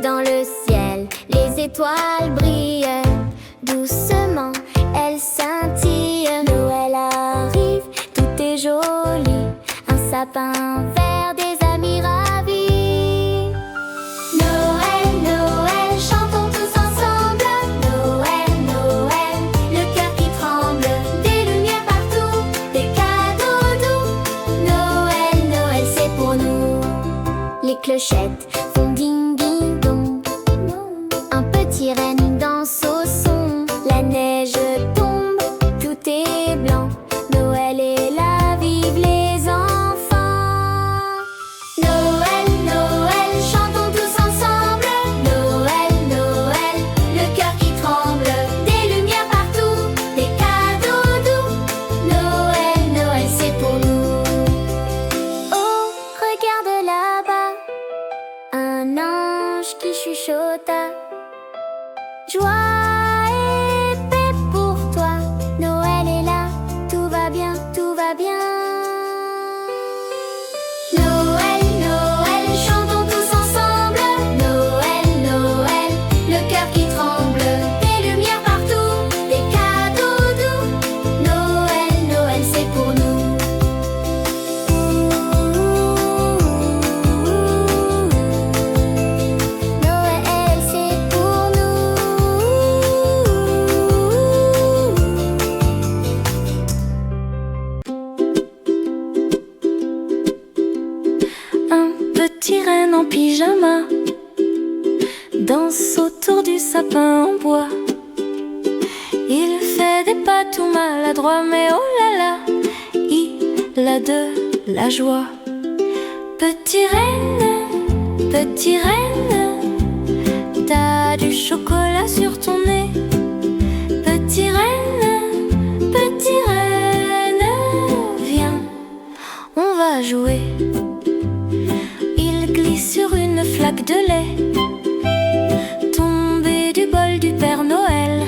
Dans le ciel, les étoiles brillent. Doucement, elles scintillent. Noël arrive, tout est joli. Un sapin vert, des amis ravis. Noël, Noël, chantons tous ensemble. Noël, Noël, le cœur qui tremble. Des lumières partout, des cadeaux doux. Noël, Noël, c'est pour nous. Les clochettes font ding ding dong. Un petit renne danse au son. La neige tombe, tout est blanc. Noël est là, vive les enfants. Noël, Noël, chantons tous ensemble. Noël, Noël, le cœur qui tremble. Des lumières partout, des cadeaux doux. Noël, Noël, c'est pour nous. Oh, regarde là-bas, un ange qui chuchota. Joie et paix pour toi. Noël est là, tout va bien, tout va bien. Noël, Noël, chantons tous ensemble. Noël, Noël, le cœur qui tremble. Des lumières partout, des cadeaux doux. Noël, Noël, c'est pour nous. Noël, c'est pour nous. Un petit renne en pyjama danse autour du sapin en bois. Il fait des pas tout maladroits, mais oh là là, il a de la joie. Petit renne, t'as du chocolat sur ton nez. Petit renne, viens, on va jouer. Il glisse sur une flaque de lait, tombé du bol du Père Noël.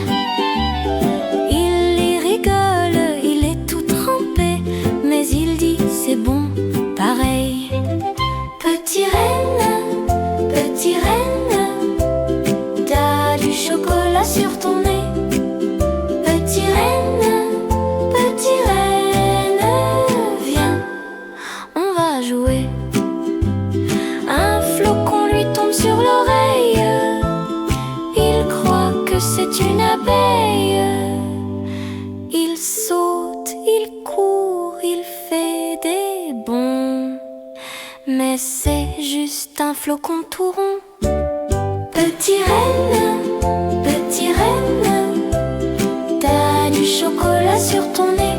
Il y rigole, il est tout trempé, mais il dit c'est bon, pareil. Petit renne, t'as du chocolat sur ton nez. Petit renne, viens, on va jouer. Un flocon lui tombe sur l'oreille. Il croit que c'est une abeille. Il saute, il court, il fait des bonds, mais c'est juste un flocon tout rond. Petit renne, t'as du chocolat sur ton nez.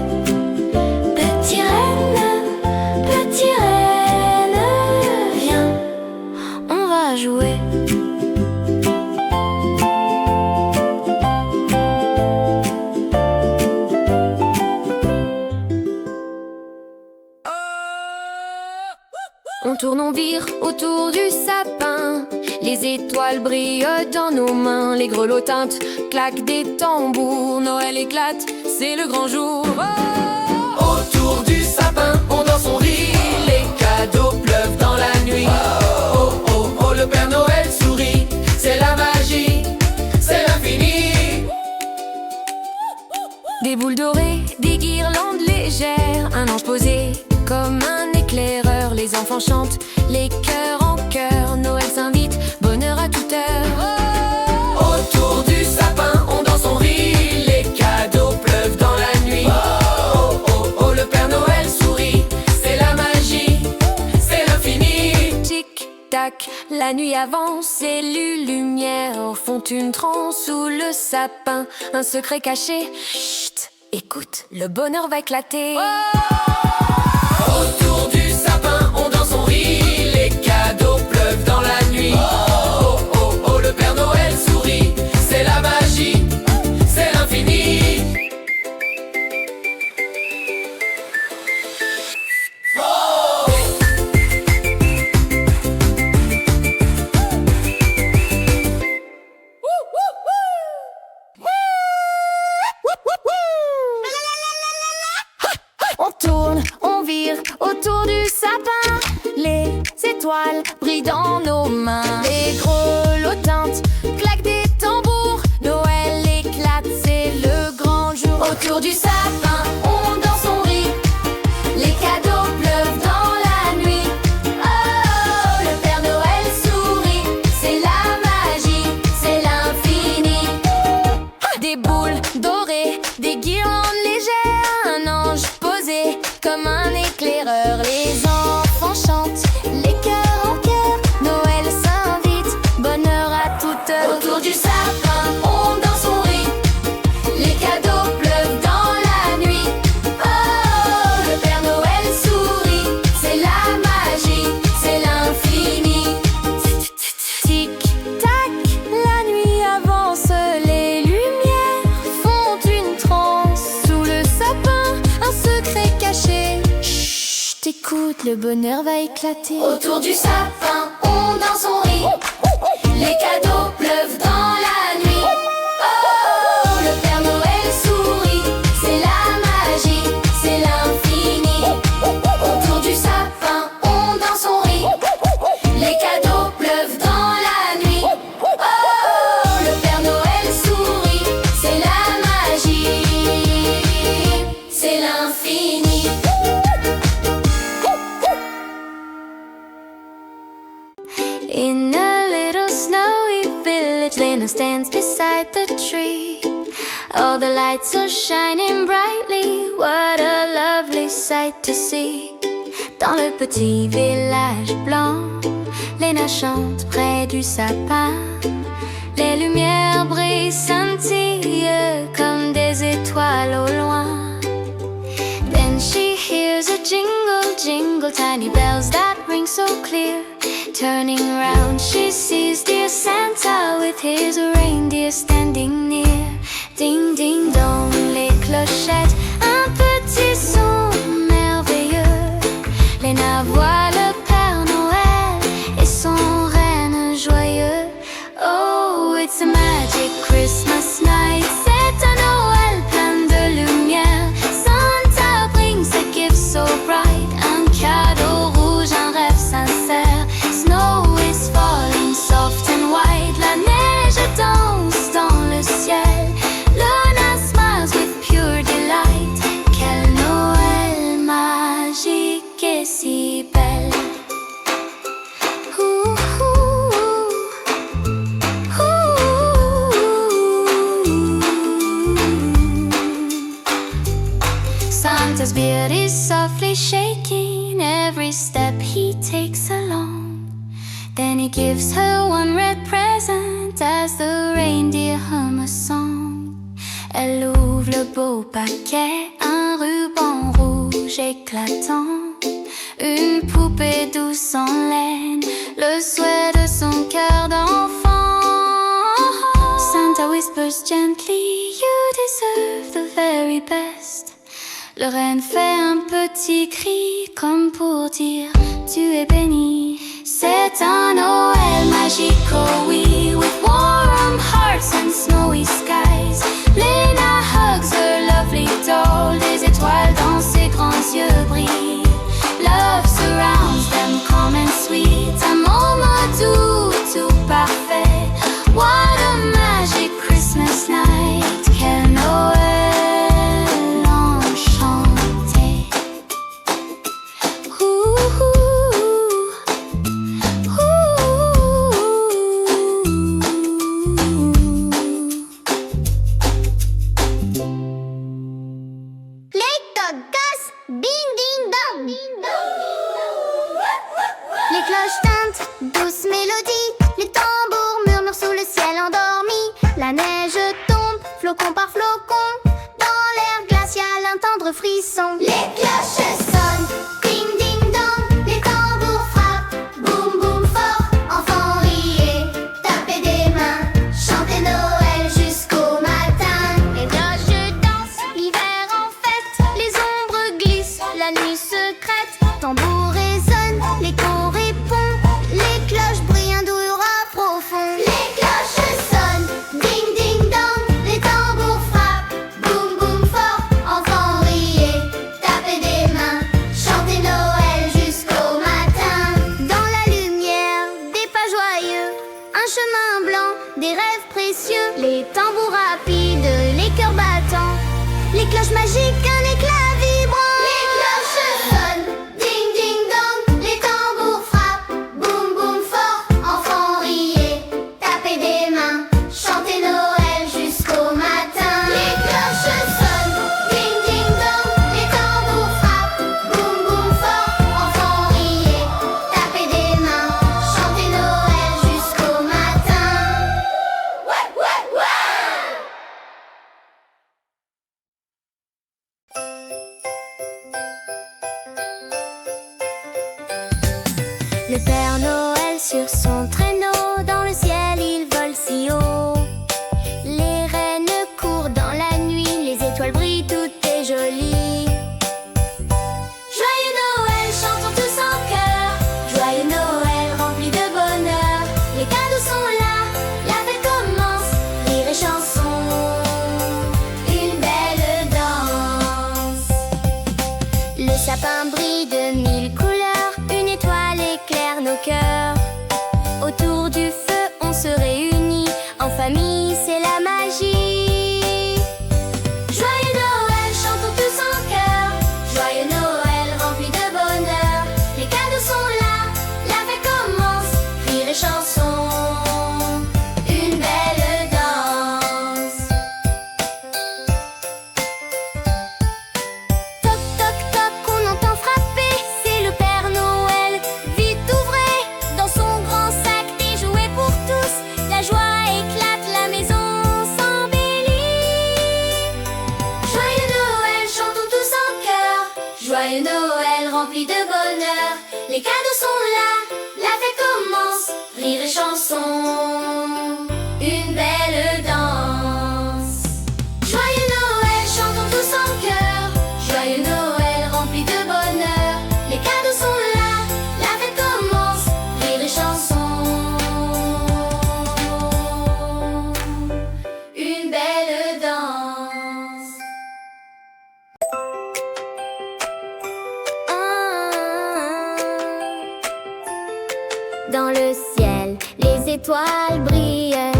Petit renne, viens, on va jouer. On tourne, on vire autour du sapin. Les étoiles brillent dans nos mains. Les grelots tintent, claquent des tambours. Noël éclate, c'est le grand jour. Oh, Autour du sapin, on danse, on rit. Les cadeaux pleuvent dans la nuit. Oh, oh, oh, le Père Noël sourit. C'est la magie, c'est l'infini. des boules dorées, des guirlandes légères. Un ange posé comme un éclaireur. Les enfants chantent, les cœurs en chœur. Noël s'invite, bonheur à toute heure. Autour du sapin, on danse, on rit. Les cadeaux pleuvent dans la nuit. Oh, oh, oh, oh, le Père Noël sourit. C'est la magie, c'est l'infini. Tic-tac, la nuit avance et les lumières font une transe sous le sapin. Un secret caché, chut, écoute, le bonheur va éclater. Autour du sapin, on danse, on rit. Les cadeaux pleuvent dans la nuit. Oh, oh, oh, oh, le Père Noël sourit. C'est la magie, c'est l'infini. On tourne, on vire autour du sapin. Les étoiles brillent dans nos mains. Les grelots Autour du sapin, on danse, on rit. Les cadeaux pleuvent dans la nuit. Oh, le Père Noël sourit. C'est la magie, c'est l'infini. Des boules dorées, des guirlandes légères, un ange posé comme un éclaireur. Les enfants chantent, les cœurs en chœur. Noël s'invite, bonheur à toute heure. Autour du sapin, on danse, on rit. Les cadeaux pleuvent dans la nuit. Oh, le Père Noël sourit. C'est la magie, c'est l'infini. Tic-tac, la nuit avance. Les lumières font une transe. Sous le sapin, un secret caché. Chut, écoute, le bonheur va éclater. Autour du sapin, on danse, on rit. Les cadeaux pleuvent dans la nuit. Oh, le Père Noël sourit. C'est la magie, c'est l'infini. Autour du sapin, on danse, on rit. Les cadeaux pleuvent dans la nuit. Oh, le Père Noël sourit. C'est la magie, c'est l'infini. In a little snowy village, Lena stands beside the tree. All the lights are shining brightly. What a lovely sight to see. Dans le petit village blanc, Lena chante près du sapin. Les lumières brillent, scintillent comme des étoiles au loin. Then she hears a jingle, jingle, tiny bells that ring so clear. Turning round, she sees dear Santa with his reindeer standing near. Ding, ding, dong, les clochettes, un petit son merveilleux. Lena voit le Père Noël et son renne joyeux. Oh, it's a magic Christmas night. C'est un Noël plein de lumière. Santa brings a gift so bright. Un cadeau rouge, un rêve sincère. Snow is falling soft and white. La neige danse dans le ciel. Luna smiles with pure delight. Quel Noël magique et si belle. Ouh, ouh, ouh. Santa's beard is softly shaking every step he takes along. Then he gives her one red present as the reindeer hum a song. Elle ouvre le beau paquet, un ruban rouge éclatant, une poupée douce en laine, le souhait de son cœur d'enfant. Santa whispers gently, you deserve the very best. Le renne fait un petit cri comme pour dire, tu es béni. C'est un Noël magique, oh oui, with warm hearts and snowy skies. Lena hugs her lovely doll, des étoiles dans ses grands yeux brillent. Love surrounds them, calm and sweet, un moment doux, tout parfait. What a magic Christmas night, quel Noël enchanté. Les cloches tintent, douce mélodie. Les tambours murmurent sous le ciel endormi. La neige tombe, flocon par flocon. Dans l'air glacial, un tendre frisson. Les cloches sonnent, ding ding dong. Les tambours frappent, boum boum fort. Enfants riez, tapez des mains. Chantez Noël jusqu'au matin. Les cloches dansent, l'hiver en fête. Les ombres glissent, la nuit secrète. Tambour résonne, l'écho répond. Les cloches brillent, un doux hurrah profond. Les cloches sonnent, ding ding dong. Les tambours frappent, boum boum fort. Enfants riez, tapez des mains. Chantez Noël jusqu'au matin. Dans la lumière, des pas joyeux, un chemin blanc, des rêves précieux. Les tambours rapides, les cœurs battants. Les cloches Le Père Noël sur son traîneau, dans le ciel il vole si haut. Les reines courent dans la nuit, les étoiles brillent, tout est joli. Joyeux Noël, chantons tous en chœur. Joyeux Noël, rempli de bonheur. Les cadeaux sont là, la fête commence, rire et chanson, une belle danse. Le sapin brille de mille couleurs, une étoile éclaire nos cœurs. Autour du feu on se réunit, en famille c'est la magie. Joyeux Noël, chantons tous en chœur. Joyeux Noël, rempli de bonheur. Les cadeaux sont là, la fête commence, rire et chanson, une belle danse. Toc toc toc, on entend frapper, c'est le Père Noël. Vite ouvrez, dans son grand sac des jouets pour tous. La joie éclate, la maison s'embellit. Joyeux Noël, chantons tous en chœur. Joyeux Noël, rempli de bonheur. Les cadeaux sont là, la fête commence, rire et chanson, une belle danse. Joyeux Noël, chantons tous en chœur. Joyeux Noël, rempli de bonheur. Les cadeaux sont là, la fête commence, rire et chanson, une belle danse. Dans le ciel, les étoiles brillent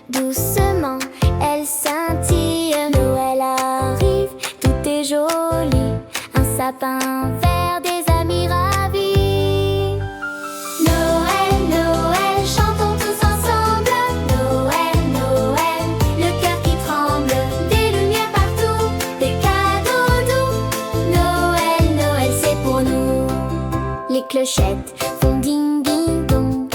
doucement, elles scintillent. Noël arrive, tout est joli, un sapin vert, des amis ravis. Noël, Noël, chantons tous ensemble. Noël, Noël, le cœur qui tremble, des lumières partout, des cadeaux doux. Noël, Noël, c'est pour nous. Les clochettes font ding ding dong,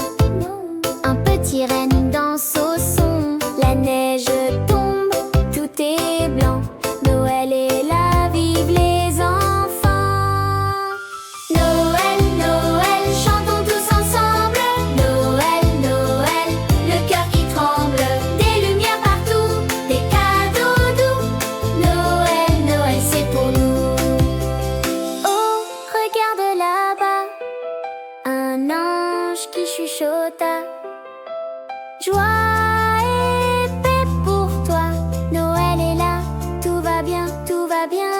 un petit renne danse au son. La neige tombe, tout est blanc, Noël est là, vive les enfants. Noël, Noël, chantons tous ensemble. Noël, Noël, le cœur qui tremble, des lumières partout, des cadeaux doux. Noël, Noël, c'est pour nous. Oh, regarde là-bas, un ange qui chuchota. Joie et paix pour toi, Noël est là, tout va bien, tout va bien.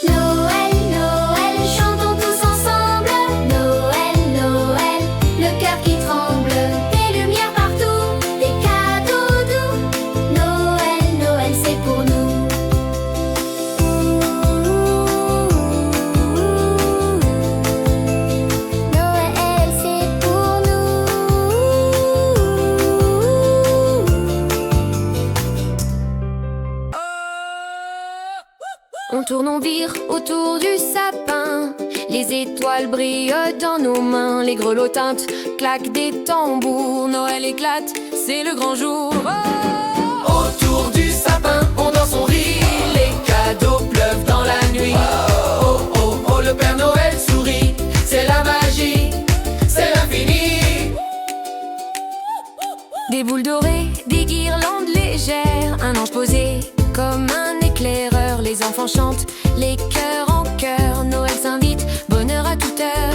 Noël, Noël, chantons tous ensemble. Noël, Noël, le cœur qui tremble, des lumières partout, des cadeaux doux. Noël, Noël, c'est pour nous. Noël, c'est pour nous. On tourne, on vire autour du sapin. Les étoiles brillent dans nos mains. Les grelots tintent, claquent des tambours. Noël éclate, c'est le grand jour. Oh, Autour du sapin, on danse, on rit. Les cadeaux pleuvent dans la nuit. Oh, oh, oh, le Père Noël sourit. C'est la magie, c'est l'infini. des boules dorées, des guirlandes légères. Un ange posé comme un éclaireur. Les enfants chantent, les cœurs en chœur. Noël s'invite, bonheur à toute heure.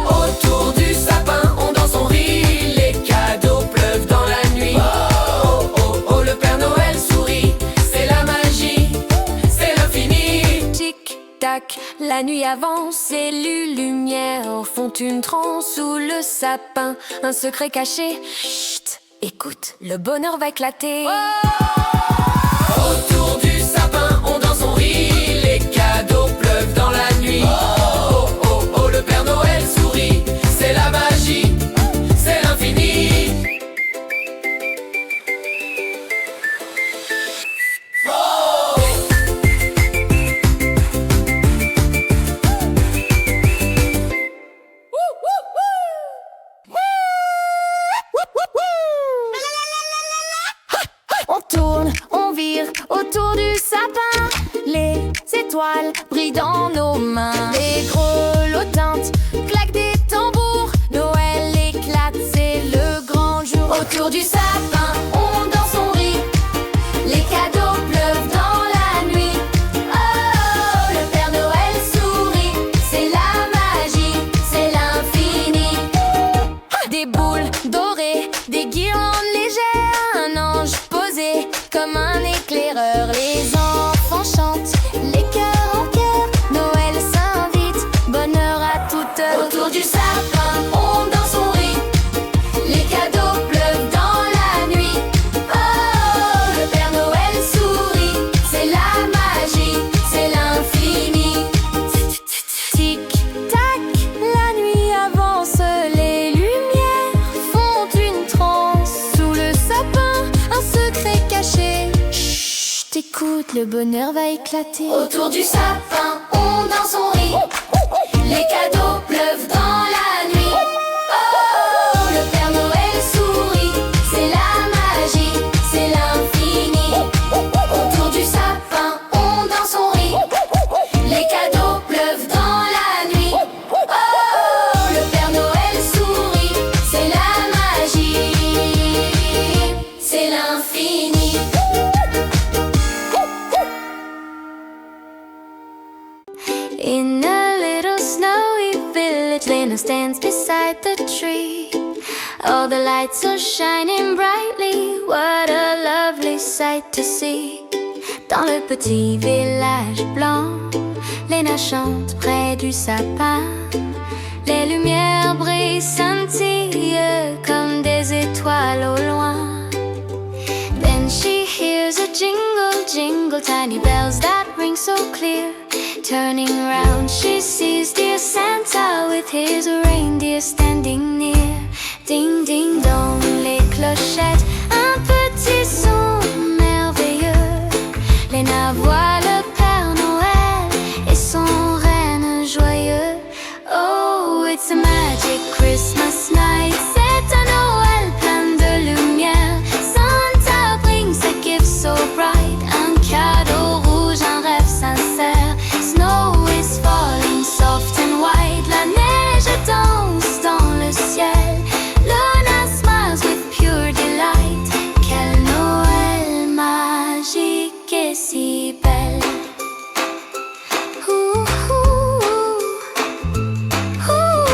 Autour du sapin, on danse, on rit. Les cadeaux pleuvent dans la nuit. Oh, oh, oh, le Père Noël sourit. C'est la magie, c'est l'infini. Tic-tac, la nuit avance et les lumières font une transe sous le sapin. Un secret caché, chut, écoute, le bonheur va éclater. Autour du sapin, on danse, on rit. Les cadeaux pleuvent dans la nuit. Oh, oh, oh, le Père Noël sourit. C'est la magie, c'est l'infini. On tourne, on vire autour du sapin. Les étoiles brillent dans nos mains. Les grelots tintent, Autour du sapin, on danse, on rit. Les cadeaux pleuvent dans la nuit. Oh, le Père Noël sourit. C'est la magie, c'est l'infini. Des boules dorées, des guirlandes légères, un ange posé comme un éclaireur. Les enfants chantent, les cœurs en cœur. Noël s'invite, bonheur à toute heure. Autour du sapin, on danse, on rit. Les cadeaux pleuvent dans la nuit. Oh, le Père Noël sourit. C'est la magie, c'est l'infini. Tic-tac, la nuit avance. Les lumières font une transe. Sous le sapin, un secret caché. Chut, écoute, le bonheur va éclater. Autour du sapin, on danse, on rit. Les cadeaux pleuvent dans la nuit. Oh, le Père Noël sourit. C'est la magie, c'est l'infini. Autour du sapin, on danse, on rit. Les cadeaux pleuvent dans la nuit. Oh, le Père Noël sourit. C'est la magie, c'est l'infini. In a little snowy village, Lena stands beside the tree. All the lights are shining brightly. What a lovely sight to see. Dans le petit village blanc, Lena chante près du sapin. Les lumières brillent, scintillent comme des étoiles au loin. Then she hears a jingle, jingle, tiny bells that ring so clear. Turning round, she sees dear Santa with his reindeer standing near. Ding, ding, dong, les clochettes, un petit son merveilleux. Lena voit le Père Noël et son renne joyeux. Oh, it's a magic Christmas night. C'est un Noël plein de lumière. Santa brings a gift so bright. Un cadeau rouge, un rêve sincère. Snow is falling soft and white. La neige danse dans le ciel. Luna smiles with pure delight. Quel Noël magique et si belle. Ouh, ouh, ouh.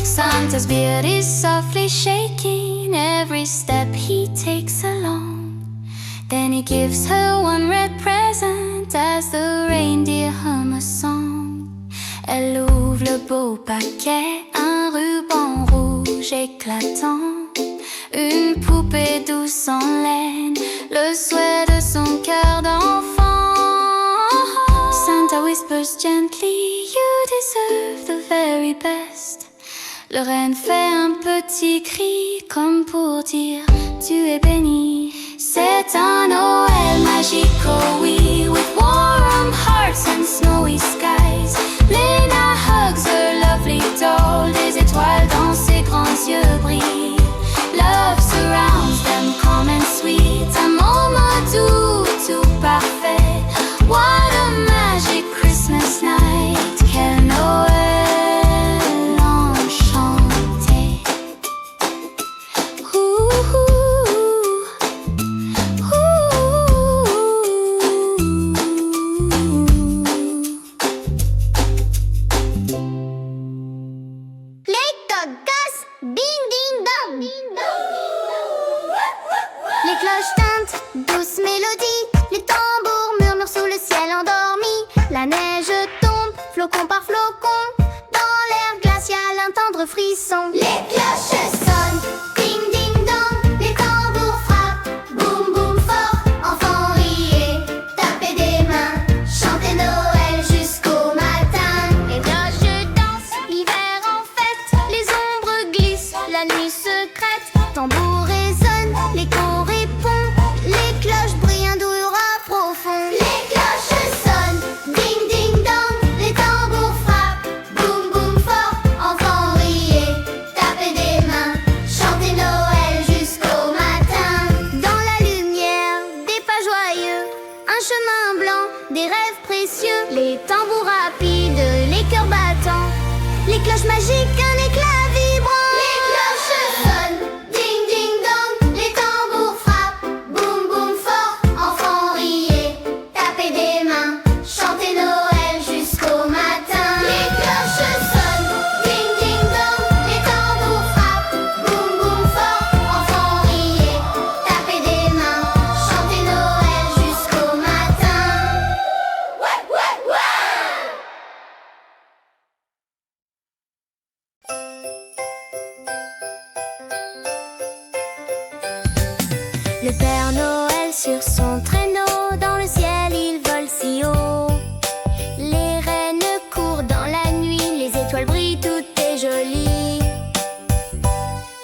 Santa's beard is softly shaking every step he takes along. Then he gives her one red present as the reindeer hum a song. Elle ouvre le beau paquet, un ruban rouge éclatant, une poupée douce en laine, le souhait de son cœur d'enfant. Santa whispers gently, you deserve the very best. Le renne fait un petit cri comme pour dire, tu es béni. C'est un Noël magique, oh oui, with warm hearts and snowy skies. Lena hugs her lovely doll, des étoiles dans ses grands yeux brillent. Love surrounds them, calm and sweet, un moment doux, tout parfait. What a magic Christmas night, quel Noël enchanté. Les coqs cassent, ding ding dong. Les cloches tintent, douce mélodie. Les tambours murmurent sous le ciel endormi. La neige tombe, flocon par flocon. Dans l'air glacial, un tendre frisson. Les cloches sonnent, ding ding dong. Les tambours frappent, boum boum fort. Enfants riez, tapez des mains. Chantez Noël jusqu'au matin. Les cloches dansent, l'hiver en fête. Les ombres glissent, la nuit secrète. Tambour résonne, l'écho répond. Les cloches brillent, un doux hurrah profond. Les cloches sonnent, ding ding dong. Les tambours frappent, boum boum fort. Enfants riez, tapez des mains. Chantez Noël jusqu'au matin. Dans la lumière, des pas joyeux, un chemin blanc, des rêves précieux. Les tambours rapides, les cœurs battants. Les cloches magiques, un éclat vibrant. Les cloches sonnent, ding ding dong. Les tambours frappent, boum boum fort. Enfants riez, tapez des mains, chantez Noël jusqu'au matin. Les cloches sonnent, ding ding dong. Les tambours frappent, boum boum fort. Enfants riez, tapez des mains, chantez Noël jusqu'au matin. Le Père Noël sur son traîneau, dans le ciel il vole si haut. Les reines courent dans la nuit, les étoiles brillent, tout est joli.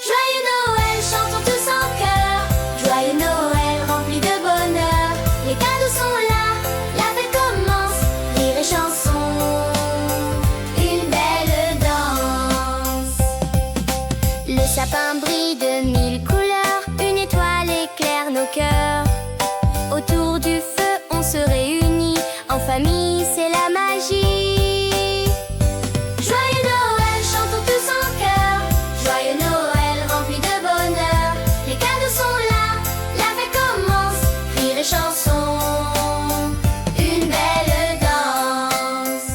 Joyeux Noël, chantons tous en chœur. Joyeux Noël, rempli de bonheur. Les cadeaux sont là, la fête commence, rire et chanson, une belle danse. Le sapin brille de 1000 couleurs, une étoile éclaire nos cœurs. Autour du feu on se réunit, en famille c'est la magie. Joyeux Noël, chantons tous en chœur. Joyeux Noël, rempli de bonheur. Les cadeaux sont là, la fête commence, rire et chanson, une belle danse.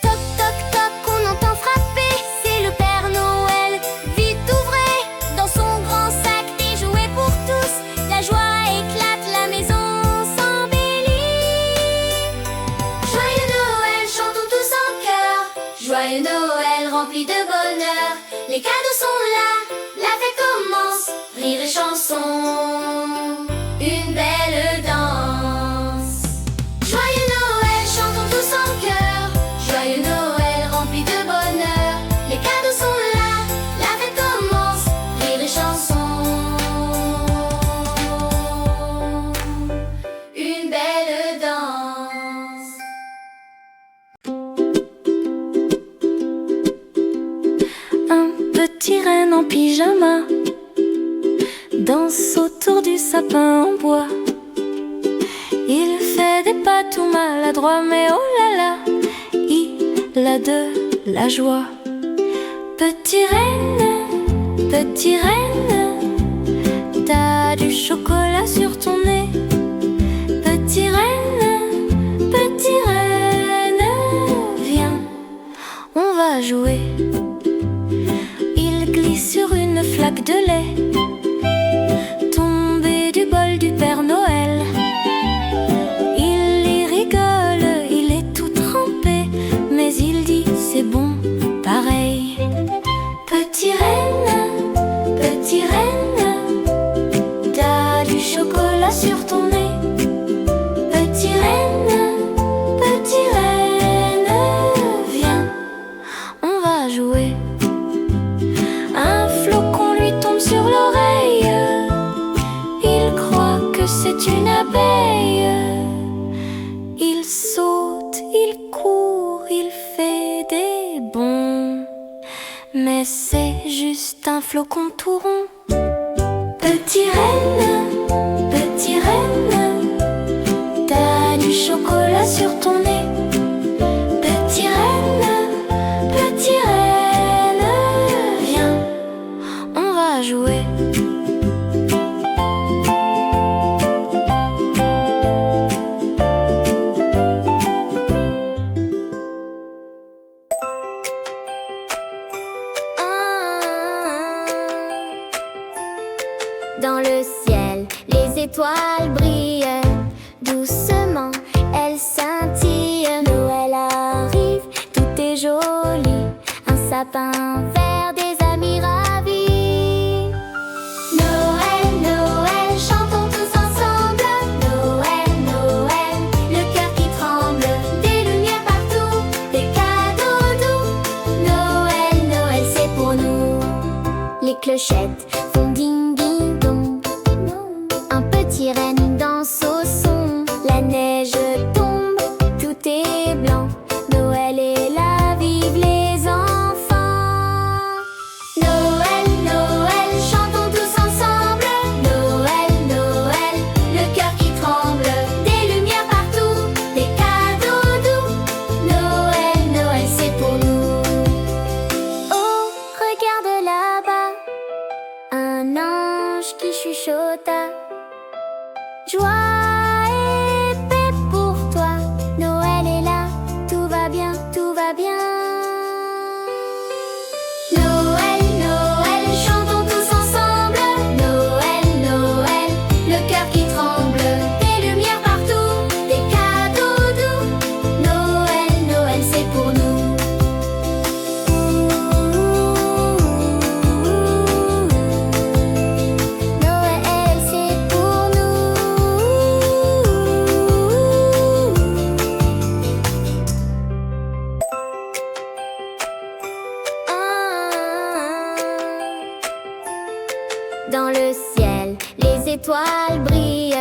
Toc toc toc, on entend frapper, c'est le Père Noël. Vite ouvrez, dans son grand sac des jouets pour tous. La joie éclate, la maison s'embellit. Joyeux Noël, chantons tous en chœur. Joyeux Noël, rempli de bonheur. Les cadeaux sont là, la fête commence. Rire et chanson, une belle danse. Joyeux Noël, chantons tous en chœur. Joyeux Noël, rempli de bonheur. Les cadeaux sont là, la fête commence. Rire et chanson, une belle danse. Un petit renne en pyjama danse autour du sapin en bois. Il fait des pas tout maladroit, mais oh là là, il a de la joie. Petit renne, t'as du chocolat sur ton nez. Petit renne, viens, on va jouer. Il glisse sur une flaque de lait, tombé du bol du Père Noël. Il y rigole, il est tout trempé, mais il dit c'est bon, pareil. Petit renne, t'as du chocolat sur ton nez. Petit renne, viens, on va jouer. Un flocon lui tombe sur l'oreille, il croit que c'est une abeille. Il saute, il court, il fait des bonds, mais c'est juste un flocon tout rond. Petit renne, t'as du chocolat sur ton nez. Petit renne, viens, on va jouer. Dans le ciel, les étoiles brillent doucement, elles scintillent. Noël arrive, tout est joli, un sapin vert, des amis ravis. Noël, Noël, chantons tous ensemble. Noël, Noël, le cœur qui tremble. Des lumières partout, des cadeaux doux. Noël, Noël, c'est pour nous. Les clochettes font ding ding dong. Un petit renne danse au son. La neige tombe, tout est blanc. Noël est là, vive les enfants. ange qui chuchota. Joie et paix pour toi, Noël est là, tout va bien, tout va bien. Noël, Noël, chantons tous ensemble. Noël, Noël, le cœur qui tremble. Des lumières partout, des cadeaux doux. Noël, Noël, c'est pour nous. Noël, c'est pour nous. Dans le ciel, les étoiles brillent.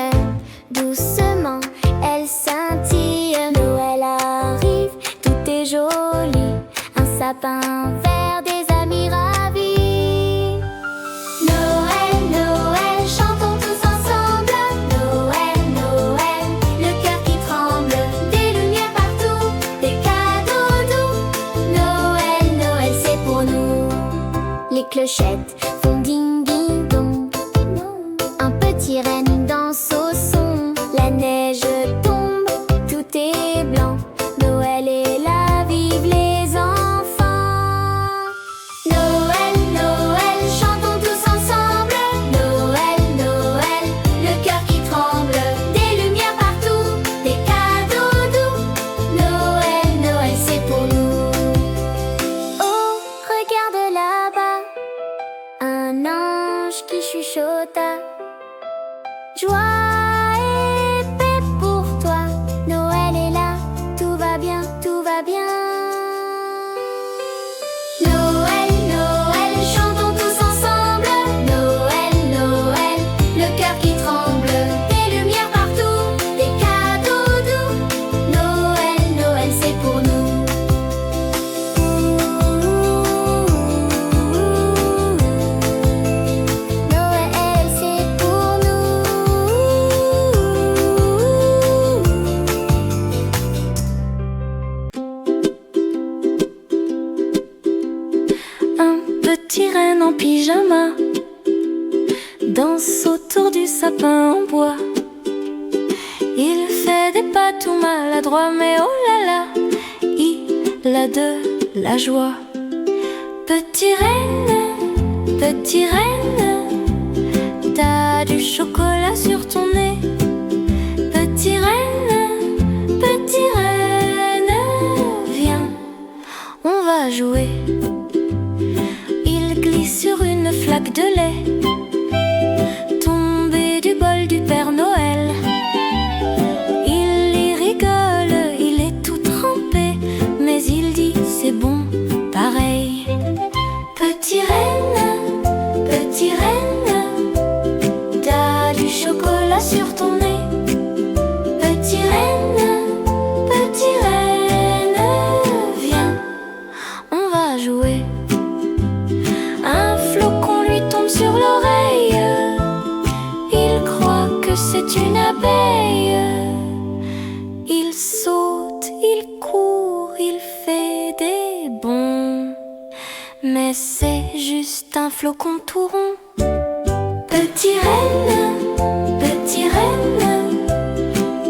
Doucement, elles scintillent. Noël arrive, tout est joli. Un sapin vert, des amis ravis. Noël, Noël, chantons tous ensemble. Noël, Noël, le cœur qui tremble. Des lumières partout, des cadeaux doux. Noël, Noël, c'est pour nous. Les clochettes font ding ding dong. Un petit renne danse au son. La neige tombe, tout est blanc. Noël est là, vive les enfants. Noël, Noël, chantons tous ensemble. Noël, Noël, le cœur qui tremble. Des lumières partout, des cadeaux doux. Noël, Noël, c'est pour nous. Oh, regarde là-bas, un ange qui chuchota. Joie et paix pour toi, Noël est là, tout va bien, tout va bien. Noël, Noël, chantons tous ensemble. Noël, Noël, le cœur qui tremble. Des lumières partout, des cadeaux doux. Noël, Noël, c'est pour nous. Noël, c'est pour nous. Un petit renne en pyjama danse autour du sapin en bois. Il fait des pas tout maladroits, mais oh là là, il a de la joie. Petit renne, t'as du chocolat sur ton nez. Petit renne, viens, on va jouer. Il glisse sur une flaque de lait, tombé du bol du Père Noël. Il y rigole, il est tout trempé, mais il dit c'est bon, pareil. Petit renne, t'as du chocolat sur ton nez. Petit renne, viens, on va jouer. Un flocon lui tombe sur l'oreille. Il croit que c'est une abeille. Il saute, il court, il fait des bonds, mais c'est juste un flocon tout rond. Petit renne,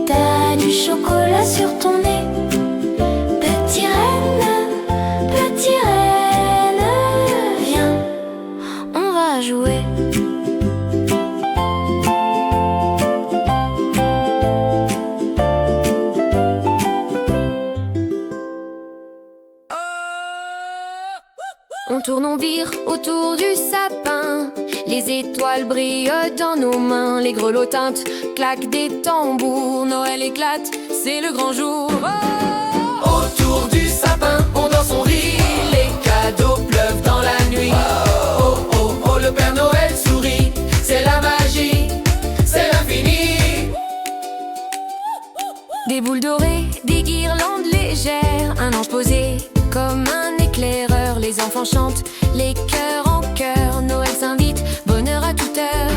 t'as du chocolat sur ton nez. Petit renne, viens, on va jouer. On tourne, on vire autour du sapin. Les étoiles brillent dans nos mains. Les grelots tintent, claquent des tambours. Noël éclate, c'est le grand jour. Oh, autour du sapin, on danse, on rit. Les cadeaux pleuvent dans la nuit. Oh, oh, oh, le Père Noël sourit. C'est la magie, c'est l'infini. Des boules dorées, des guirlandes légères. Un ange posé comme un éclaireur. Les enfants chantent, les cœurs en chœur. Noël s'invite, bonheur à toute heure.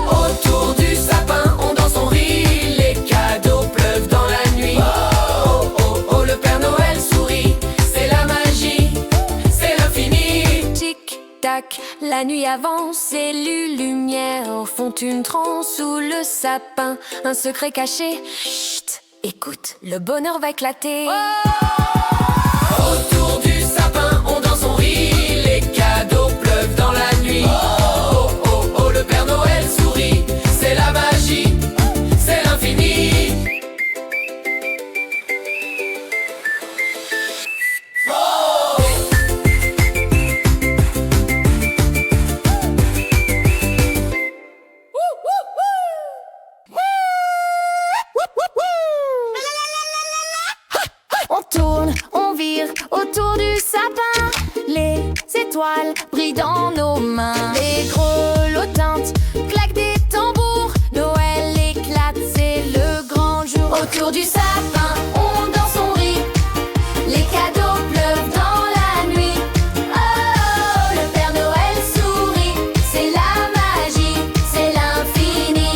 Autour du sapin, on danse, on rit. Les cadeaux pleuvent dans la nuit. Oh, oh, oh, le Père Noël sourit. C'est la magie, c'est l'infini. Tic tac, la nuit avance et lumière. font une transe sous le sapin. Un secret caché. Chut, écoute, le bonheur va éclater. Autour du sapin, on danse, on rit. Les cadeaux pleuvent dans la nuit. Oh, oh, oh, oh, le Père Noël sourit. C'est la magie, c'est l'infini. On tourne, on vire autour du sapin. Les étoiles brillent dans nos mains. Les grelottins claquent des tambours. Noël éclate, c'est le grand jour. Autour du sapin, on danse, on rit. Les cadeaux pleuvent dans la nuit. Oh, le Père Noël sourit. C'est la magie, c'est l'infini.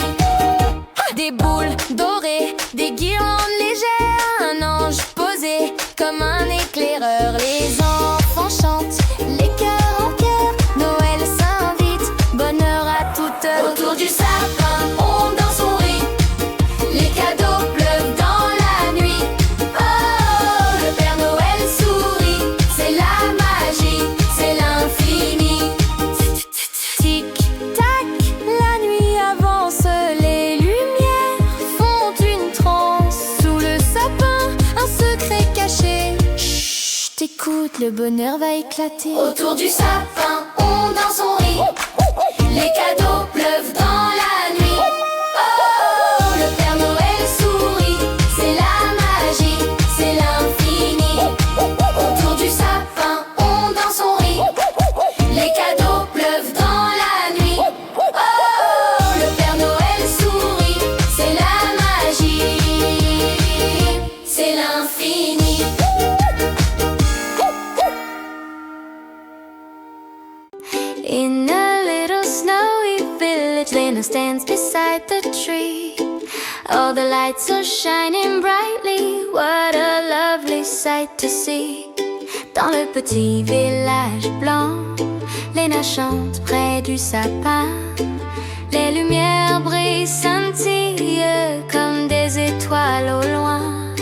Des boules dorées, des guirlandes légères, un ange posé comme un éclaireur. Les enfants chantent, les cœurs en cœur. Noël s'invite, bonheur à toute heure. Autour du sapin, on danse, on rit. Les cadeaux pleuvent dans la nuit. Oh, le Père Noël sourit. C'est la magie, c'est l'infini. Tic-tac, la nuit avance, les lumières font une transe. Sous le sapin, un secret caché. Chut, écoute, le bonheur va éclater. Autour du sapin, on danse, on rit. Les cadeaux pleuvent dans la nuit. Oh, le Père Noël sourit. C'est la magie, c'est l'infini. Autour du sapin, on danse, on rit. Les cadeaux pleuvent dans la nuit. Oh, le Père Noël sourit. C'est la magie, c'est l'infini. In a little snowy village, Lena stands beside the tree. All the lights are shining brightly. What a lovely sight to see. Dans le petit village blanc, Lena chante près du sapin. Les lumières brillent, scintillent comme des étoiles au loin.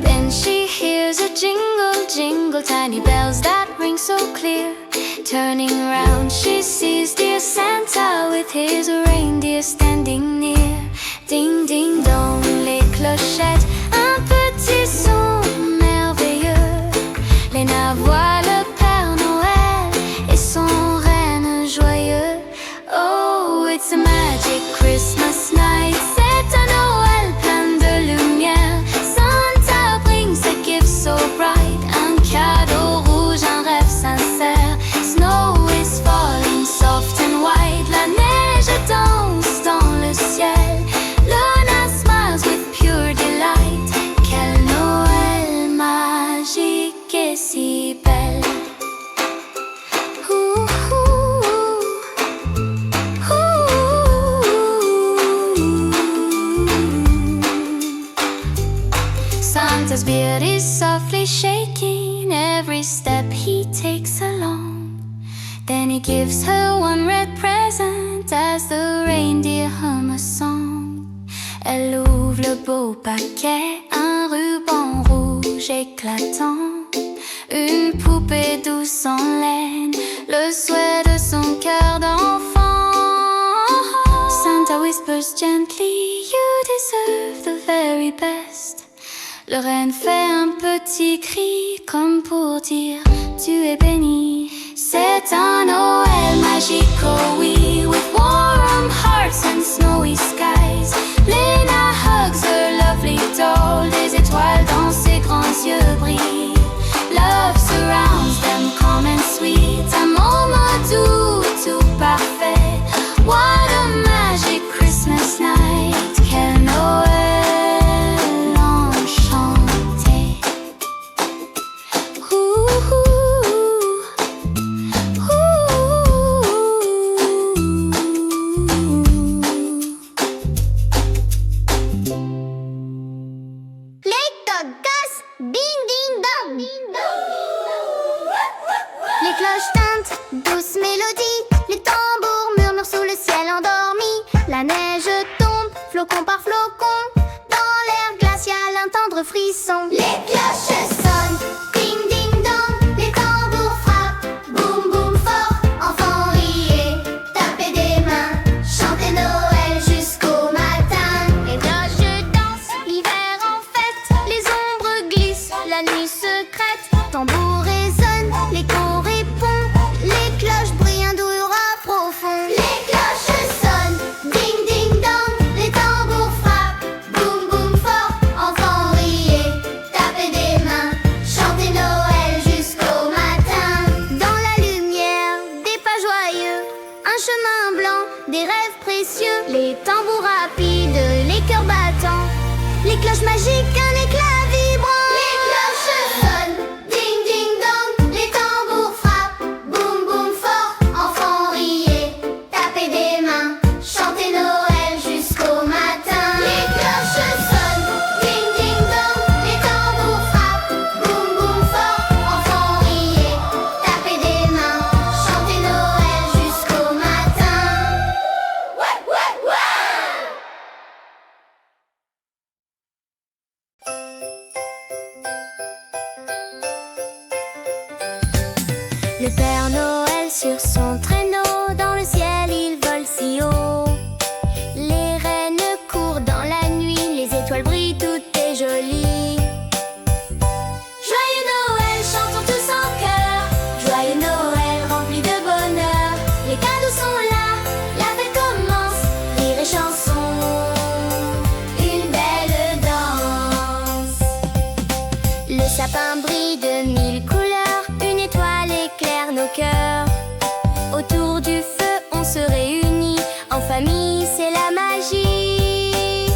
Then she hears a jingle, jingle, tiny bells that ring so clear. Turning round, she sees dear Santa with his reindeer standing near. Ding, ding, dong, les clochettes, un petit son merveilleux. Lena voit le Père Noël et son reine joyeux. Oh, it's a magic Christmas night. C'est un Noël plein de lumière. Santa brings a gift so bright. Un cadeau rouge, un rêve sincère. Snow is falling soft and white. La neige danse dans le ciel. Luna smiles with pure delight. Quel Noël magique et si belle. Ouh, ouh, ouh. Santa's beard is softly shaking every step he takes along. Then he gives her one red present as the reindeer hum a song. Elle ouvre le beau paquet, un ruban rouge éclatant, une poupée douce en laine, le souhait de son cœur d'enfant. Santa whispers gently, you deserve the very best. Le reine fait un petit cri comme pour dire, tu es béni. C'est un Noël magique, oh oui, with warm hearts and snowy skies. Lena hugs her lovely doll, des étoiles dans ses grands yeux brillent. Love surrounds them, calm and sweet, un moment doux, tout parfait. What a magic Christmas night, quel Noël enchanté. Les cloches tintent, douce mélodie. Les tambours murmurent sous le ciel endormi. La neige tombe, flocon par flocon. Dans l'air glacial, un tendre frisson. Les cloches sonnent, ding ding dong. Les tambours frappent, boum boum fort. Enfants riez, tapez des mains. Chantez Noël jusqu'au matin. Les cloches dansent, l'hiver en fête. Les ombres glissent, la nuit secrète. Tambour résonne, l'écho répond. Les cloches brillent, un doux hurrah profond. Les cloches sonnent, ding ding dong. Les tambours frappent, boum boum fort. Enfants riez, tapez des mains. Chantez Noël jusqu'au matin. Dans la lumière, des pas joyeux, un chemin blanc, des rêves précieux. Les tambours rapides, les cœurs battants. Les cloches magiques, un éclat vibrant. Les cloches sonnent, ding ding dong. Les tambours frappent, boum boum fort. Enfants riez, tapez des mains. Chantez Noël jusqu'au matin. Les cloches sonnent, ding ding dong. Les tambours frappent, boum boum fort. Enfants riez, tapez des mains. Chantez Noël jusqu'au matin. Ouais, ouais, ouais. Le Père Noël sur son traîneau, dans le ciel il vole si haut. Les rennes courent dans la nuit, les étoiles brillent, tout est joli. Joyeux Noël, chantons tous en chœur. Joyeux Noël, rempli de bonheur. Les cadeaux sont là, la fête commence. Rire et chanson, une belle danse. Le sapin brille de mille couleurs, une étoile éclaire nos cœurs. Autour du feu on se réunit, en famille c'est la magie.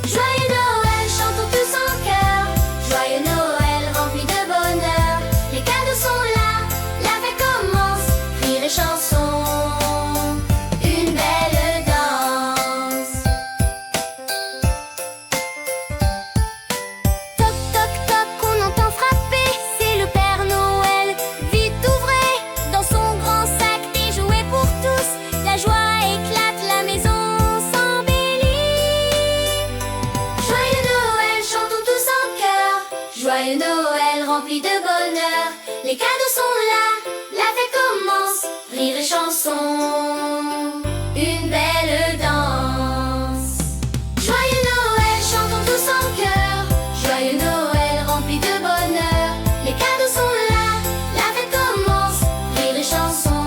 Joyeux Noël, chantons tous en chœur. Joyeux Noël, rempli de bonheur. Les cadeaux sont là, la fête commence. Rire et chanson, une belle danse. Toc toc toc, on entend frapper, c'est le Père Noël. Vite ouvrez, dans son grand sac des jouets pour tous. La joie éclate, la maison s'embellit. Joyeux Noël, chantons tous en chœur. Joyeux Noël, rempli de bonheur. Les cadeaux sont là, la fête commence. Rire et chanson, une belle danse. Joyeux Noël, chantons tous en chœur. Joyeux Noël, rempli de bonheur. Les cadeaux sont là, la fête commence. Rire et chanson,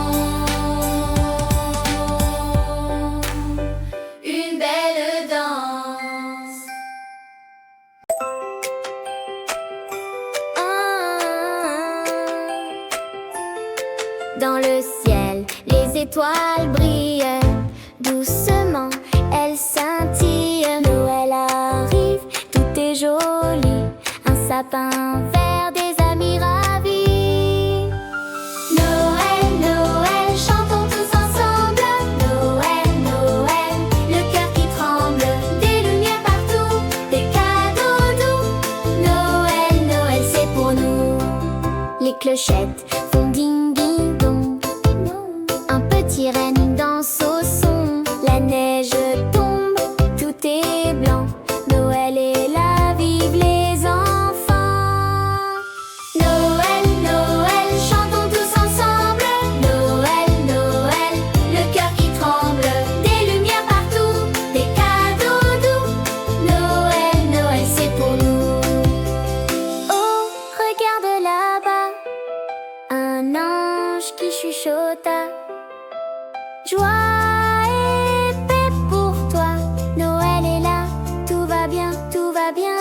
une belle danse. Dans le ciel, les étoiles brillent doucement, elles scintillent. Noël arrive, tout est joli, un sapin vert, des amis ravis. Noël, Noël, chantons tous ensemble. Noël, Noël, le cœur qui tremble. Des lumières partout, des cadeaux doux. Noël, Noël, c'est pour nous. Les clochettes font ding ding dong. Un petit renne danse au son. La neige tombe, tout est blanc. Noël est là, vive les enfants. Noël, Noël, chantons tous ensemble. Noël, Noël, le cœur qui tremble. Des lumières partout, des cadeaux doux. Noël, Noël, c'est pour nous. Oh, regarde là-bas, un ange qui chuchota. Joie et paix pour toi. Noël est là, tout va bien, tout va bien.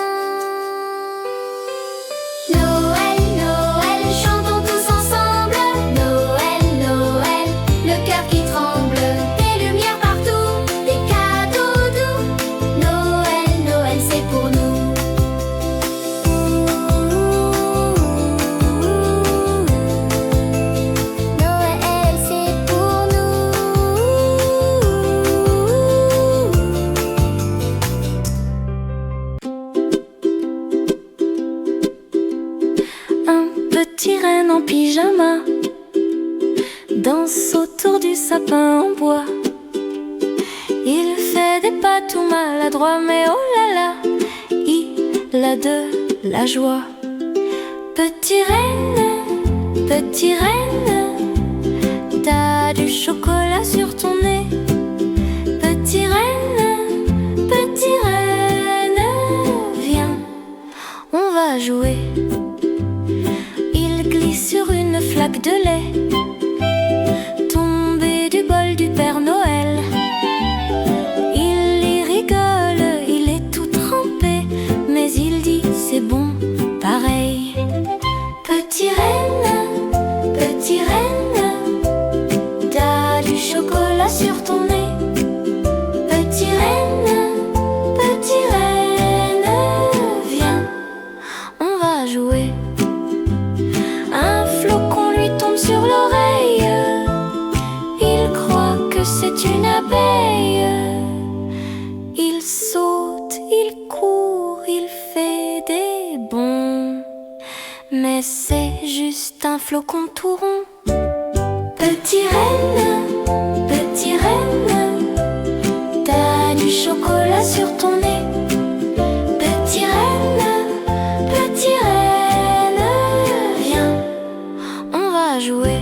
Noël, Noël, chantons tous ensemble. Noël, Noël, le cœur qui tremble. Des lumières partout, des cadeaux doux. Noël, Noël, c'est pour nous. Noël, c'est pour nous. maladroit, mais oh là là, il a de la joie. Petit renne, t'as du chocolat sur ton nez. Petit renne, viens, on va jouer. Il glisse sur une flaque de lait, tombé du bol du Père Noël. Il y rigole, il est tout trempé, mais il dit c'est bon, pareil. Petit renne, t'as du chocolat sur ton nez. Petit renne, viens, on va jouer. Un flocon lui tombe sur l'oreille, il croit que c'est une abeille. Il saute, il court, il fait des bonds, mais c'est juste un flocon tout rond. Petit renne, t'as du chocolat sur ton nez. Petit renne, viens, on va jouer.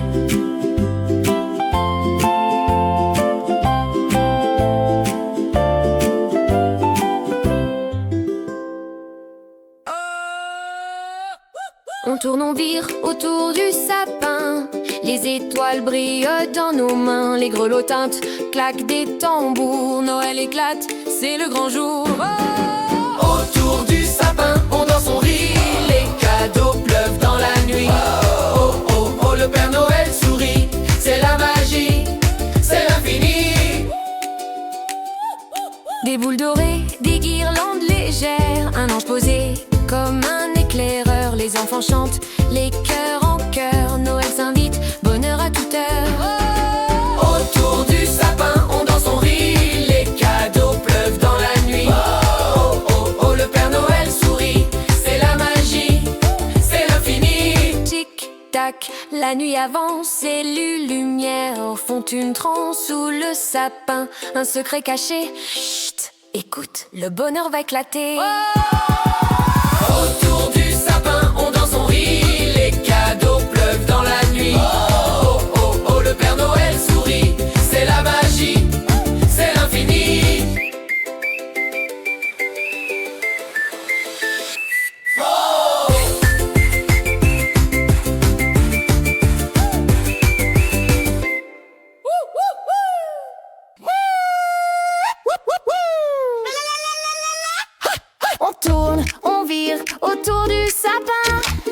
On tourne, on vire autour du sapin. Les étoiles brillent dans nos mains. Les grelots tintent, claquent des tambours. Noël éclate, c'est le grand jour. Oh, Autour du sapin, on danse, on rit. Les cadeaux pleuvent dans la nuit. Oh, oh, oh, le Père Noël sourit. C'est la magie, c'est l'infini. des boules dorées, des guirlandes légères. Un ange posé comme un éclaireur. Les enfants chantent, les cœurs en chœur. Noël s'invite, bonheur à toute heure. Autour du sapin, on danse, on rit. Les cadeaux pleuvent dans la nuit. Oh, oh, oh, le Père Noël sourit. C'est la magie, c'est l'infini. Tic-tac, la nuit avance et les lumières font une transe sous le sapin. Un secret caché, chut, écoute, le bonheur va éclater. Autour du sapin, on danse, on rit. Les cadeaux pleuvent dans la nuit. Oh, oh, oh, le Père Noël sourit. C'est la magie, c'est l'infini. On tourne, on vire autour du sapin.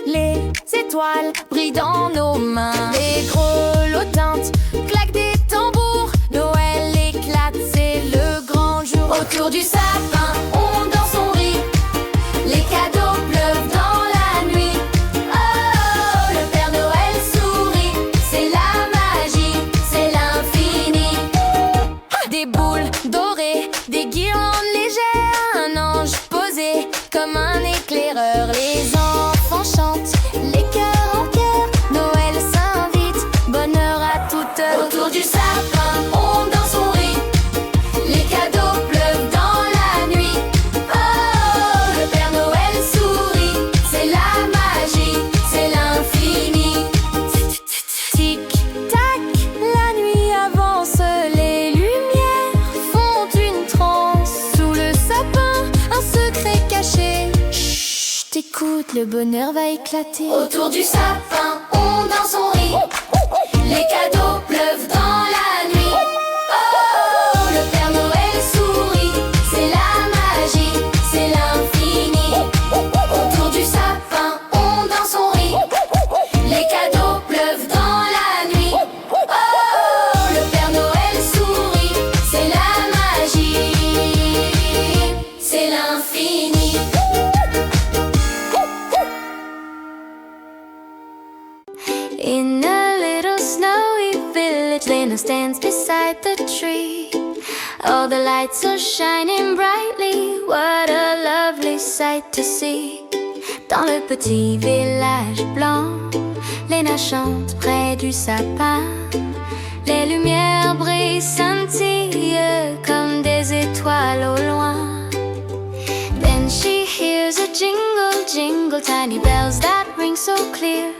Les étoiles brillent dans nos mains. Les grelots tintent, claquent des tambours. Noël éclate, c'est le grand jour. Autour du sapin, on danse, on rit. Les cadeaux pleuvent dans la nuit. Oh, le Père Noël sourit. C'est la magie, c'est l'infini. Des boules dorées, des guirlandes légères. Un ange posé comme un éclaireur. Les enfants chantent, les cœurs en chœur. Noël s'invite, bonheur à toute heure. Autour du sapin, on danse, on rit. Les cadeaux pleuvent dans la nuit. Oh, le Père Noël sourit. C'est la magie, c'est l'infini. Tic-tac, la nuit avance. Les lumières font une transe. Sous le sapin, un secret caché. Chut, écoute, le bonheur va éclater. Autour du sapin, on danse, on rit. Les cadeaux pleuvent dans la nuit. Oh, le Père Noël sourit. C'est la magie, c'est l'infini. Autour du sapin, on danse, on rit. Les cadeaux pleuvent dans la nuit. Oh, le Père Noël sourit. C'est la magie, c'est l'infini. In a little snowy village, Lena stands beside the tree. All the lights are shining brightly. What a lovely sight to see. Dans le petit village blanc, Lena chante près du sapin. Les lumières brillent, scintillent comme des étoiles au loin. clear.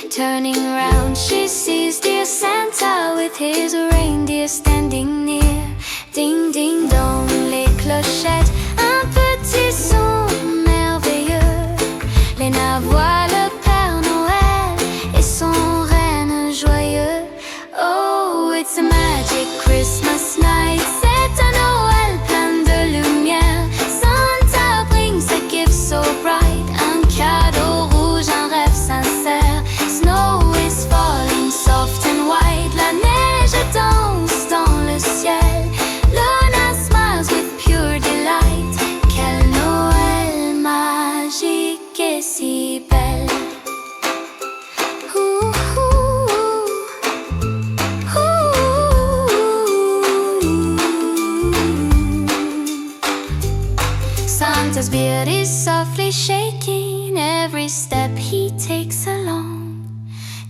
Turning round, she sees dear Santa with his reindeer standing near. Ding ding dong, les clochettes, un petit son merveilleux. Léna voit le Père Noël et son reine joyeux. Oh, it's a magic Christmas night. C'est un Noël plein de lumière. Santa brings a gift so bright. Un cadeau rouge, un rêve sincère. Snow is falling soft and white. La neige danse dans le ciel. Luna smiles with pure delight. Quel Noël magique et si belle. Ouh, ouh, ouh. Santa's beard is softly shaking every step he takes along.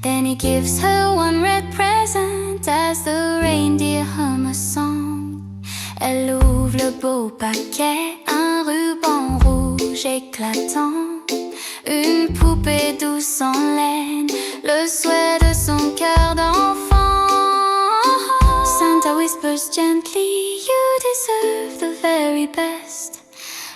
Then he gives her one red present as the reindeer hum a song. Elle ouvre le beau paquet, un ruban rouge éclatant, une poupée douce en laine, le souhait de son cœur d'enfant. Santa whispers gently, you deserve the very best.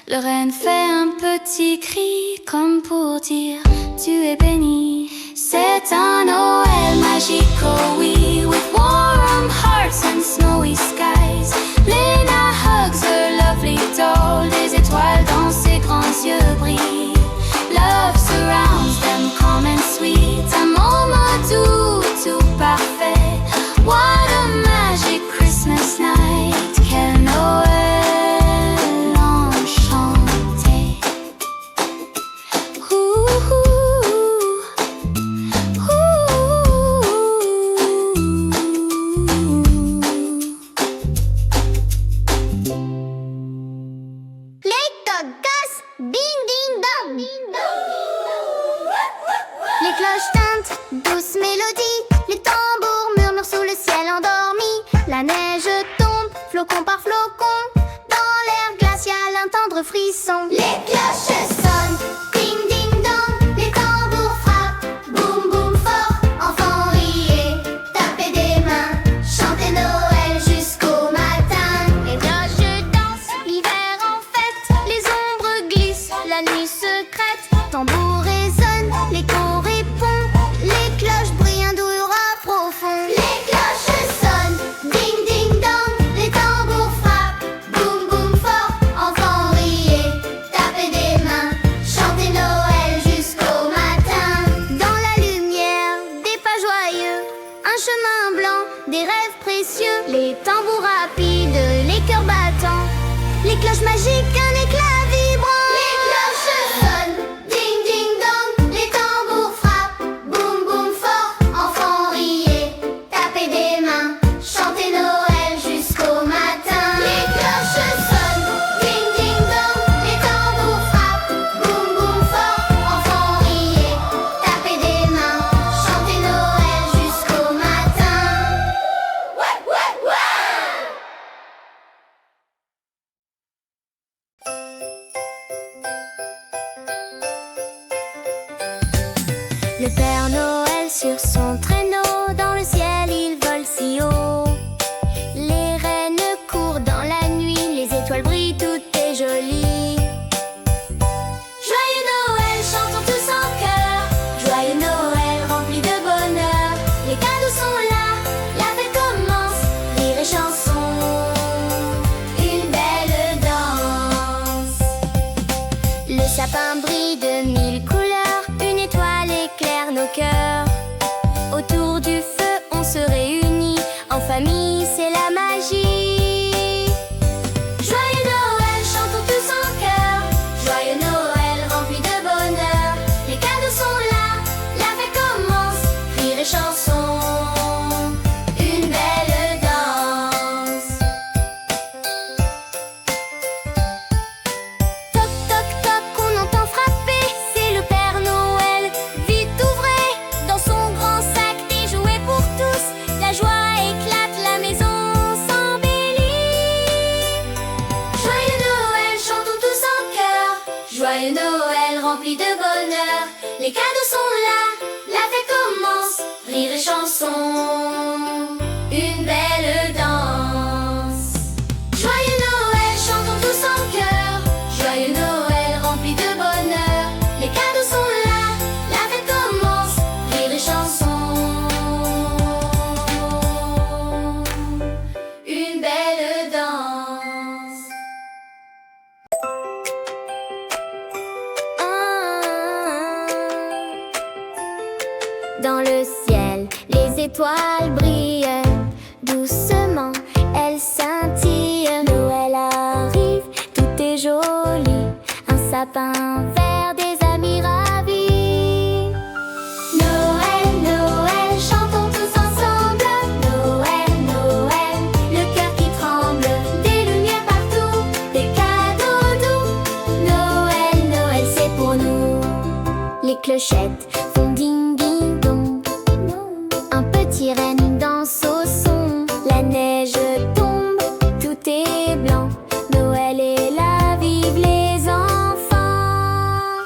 Le reine fait un petit cri comme pour dire, tu es béni. C'est un Noël magique, oh oui, with warm hearts and snowy skies. Léna hugs her lovely doll, des étoiles dans ses grands yeux brillent. Love surrounds them, calm and sweet, un moment doux, tout parfait. What a magic Christmas night, quel Noël enchanté. Ouh, Les cocos, ding ding dong. Les cloches tintent, douce mélodie. Les tambours murmurent sous le ciel endormi. La neige tombe, flocon par flocon. Dans l'air glacial, un tendre frisson. Les cloches sonnent, ding ding dong. Les tambours frappent, boum boum fort. Enfants riez, tapez des mains. Chantez Noël jusqu'au matin. Les cloches dansent, l'hiver en fête. Les ombres glissent, la nuit secrète. Tambour résonne, l'écho répond. Les cloches brillent, un doux hurrah profond. Les cloches sonnent, ding ding dong. Les tambours frappent, boum boum fort. Enfants riez, tapez des mains. Chantez Noël jusqu'au matin. Dans la lumière, des pas joyeux, un chemin blanc, des rêves précieux. Les tambours rapides, les cœurs battants. Les cloches magiques, un éclat vibrant. Les cloches sonnent, ding ding dong. Les tambours frappent, boum boum fort. Enfants riez, tapez des mains. Chantez Noël jusqu'au matin. Les cloches sonnent, ding ding dong. Les tambours frappent, boum boum fort. Enfants riez, tapez des mains. Chantez Noël jusqu'au matin. Le Père Noël sur son traîneau, dans le ciel il vole si haut. Les reines courent dans la nuit, les étoiles brillent, tout est joli. Joyeux Noël, chantons tous en chœur. Joyeux Noël, rempli de bonheur. Les cadeaux sont là, la fête commence. Rire et chanson, une belle danse. Le sapin brille de mille couleurs, une étoile éclaire nos cœurs. Autour du feu, on se réunit, en famille, c'est la magie. Joyeux Noël, chantons tous en chœur. Joyeux Noël, rempli de bonheur. Les cadeaux sont là, la fête commence. Rire et chanson, une belle danse. Toc toc toc, on entend frapper, c'est le Père Noël. Vite ouvrez, dans son grand sac des jouets pour tous. La joie éclate, la maison s'embellit. Joyeux Noël, chantons tous en chœur. Joyeux Noël, rempli de bonheur. les cadeaux sont là, la fête commence, rire et chanson, une belle danse. Joyeux Noël, chantons tous en chœur, joyeux Noël rempli de bonheur. Les cadeaux sont là, la fête commence, rire et chanson, une belle danse. Dans le ciel, les étoiles brillent doucement, elles scintillent. Noël arrive, tout est joli, un sapin vert, des amis ravis. Noël, Noël, chantons tous ensemble. Noël, Noël, le cœur qui tremble, des lumières partout, des cadeaux doux. Noël, Noël, c'est pour nous. Les clochettes font ding ding dong, un petit renne danse au son. La neige tombe, tout est blanc, Noël est là, vive les enfants.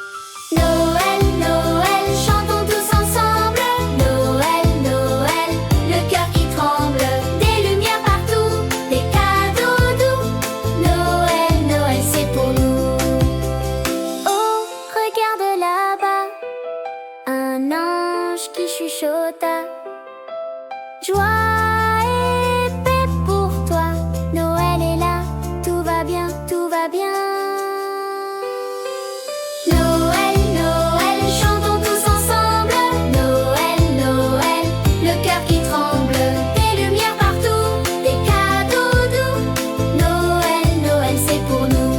Noël, Noël, chantons tous ensemble. Noël, Noël, le cœur qui tremble, des lumières partout, des cadeaux doux. Noël, Noël, c'est pour nous. Oh, regarde là-bas, un ange qui chuchota. Joie et paix pour toi, Noël est là, tout va bien, tout va bien. Noël, Noël, chantons tous ensemble. Noël, Noël, le cœur qui tremble, des lumières partout, des cadeaux doux. Noël, Noël, c'est pour nous.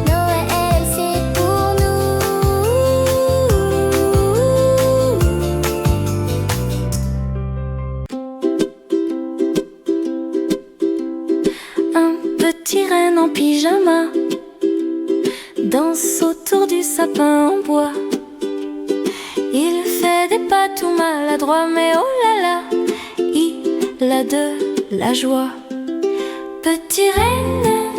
Noël, c'est pour nous. Un petit renne en pyjama danse autour du sapin en bois. Il fait des pas tout maladroits, mais oh là là, il a de la joie. Petit renne,